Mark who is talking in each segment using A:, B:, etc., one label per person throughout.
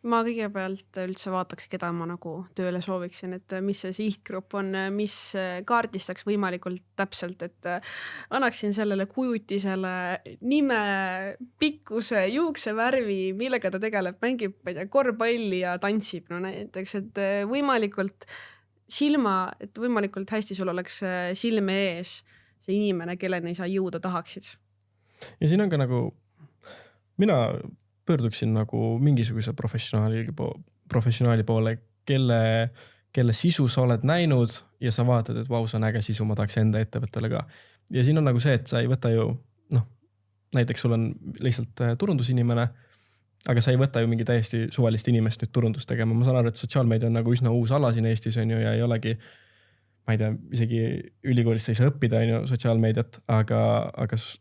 A: Ma kõigepealt üldse vaataks, keda ma nagu tööle sooviksin, et mis see sihtgrupp on, mis kaardistaks võimalikult täpselt, et annaksin sellele kujutisele nime, pikkuse, juuksevärvi, millega ta tegeleb, mängib, ma ei tea, korvpalli ja tantsib, no näiteks, et võimalikult et võimalikult hästi sul oleks silme ees see inimene, kelleni sa jõuda tahaksid.
B: Ja siin on ka nagu, mina pöörduksin nagu mingisuguse professionaali poole, kelle sisu sa oled näinud ja sa vaatad, et vau, see on äge sisu, ma tahaks enda ettevõttele ka. Ja siin on nagu see, et sa ei võta ju, näiteks sul on lihtsalt turundusinimene, aga sa ei võta ju mingi täiesti suvalist inimest nüüd turundust tegema. Ma saan aru, et sotsiaalmeedia on nagu üsna uus ala siin Eestis on ju ja ei olegi, ma ei tea, isegi ülikoolist ei saa õppida on ju sotsiaalmeediat, aga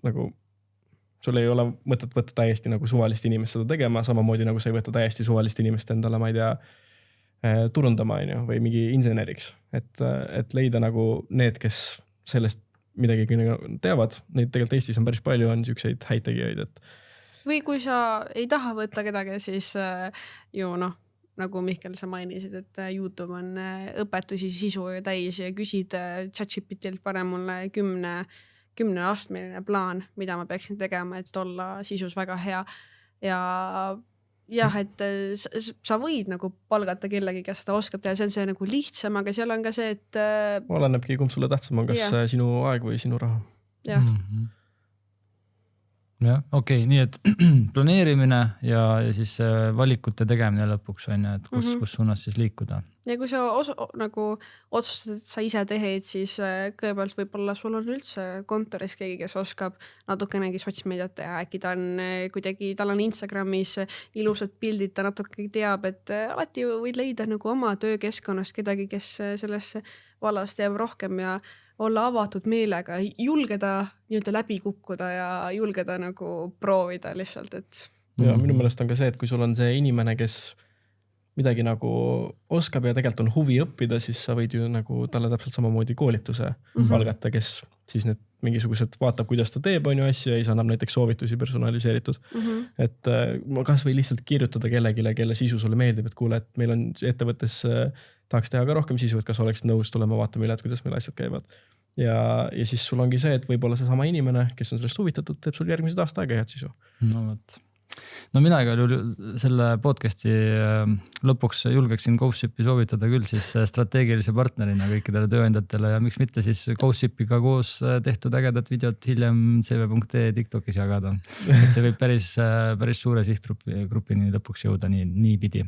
B: nagu sul ei ole mõtet võtta täiesti nagu suvalist inimest seda tegema, samamoodi nagu sa ei võta täiesti suvalist inimest endale, ma ei tea, turundama on ju, või mingi inseneriks. Et leida nagu need, kes sellest midagi teavad, neid tegelikult Eestis on päris palju, on siukseid häid tegijaid.
A: Või kui sa ei taha võtta kedagi, siis ju nagu Mihkel sa mainisid, et YouTube on õpetusi sisu täis ja küsid ChatGPTilt pane mulle 10 astmeline plaan, mida ma peaksin tegema, et olla sisus väga hea. Ja jah, et sa võid nagu palgata kellegi, kes seda oskab teha, see on see nagu lihtsam, aga seal on ka see, et
B: olenebki, kumb sulle tähtsam on, kas sinu aeg või sinu raha.
A: Jah.
C: Jah, okei, nii et planeerimine ja siis valikute tegemine lõpuks on, et kus suunas siis liikuda.
A: Ja kui sa nagu otsustad, et sa ise tehed, siis kõigepealt võib-olla sul on üldse kontoris keegi, kes oskab natukenegi sotsmeediat teha, äkki ta on kuidagi, tal on Instagramis ilusad pildid, ta natuke teab, et alati võid leida nagu oma töökeskkonnast kedagi, kes sellesse vallast jääb rohkem ja olla avatud meelega, julgeda nii-öelda läbi kukkuda ja julgeda nagu proovida lihtsalt, et.
B: Ja minu meelest on ka see, et kui sul on see inimene, kes midagi nagu oskab ja tegelikult on huvi õppida, siis sa võid ju nagu talle täpselt samamoodi koolituse palgata, kes siis need mingisugused vaatab, kuidas ta teeb on ju asju ja siis annab näiteks soovitusi personaliseeritud. Et kas või lihtsalt kirjutada kellegile, kelle sisu sulle meeldib, et kuule, et meil on ettevõttes tahaks teha ka rohkem sisu, et kas oleks nõus tulema vaatama üle, et kuidas meil asjad käivad. Ja siis sul ongi see, et võib-olla see sama inimene, kes on sellest huvitatud, teeb sul järgmised aasta aega head sisu.
C: No mina igal juhul selle podcasti lõpuks julgeksin GoShipi soovitada küll siis strateegilise partnerina kõikidele tööandjatele ja miks mitte siis GoShipiga koos tehtud ägedat videot hiljem cv.ee TikTokis jagada. Et see võib päris suure sihtgrupini lõpuks jõuda nii pidi.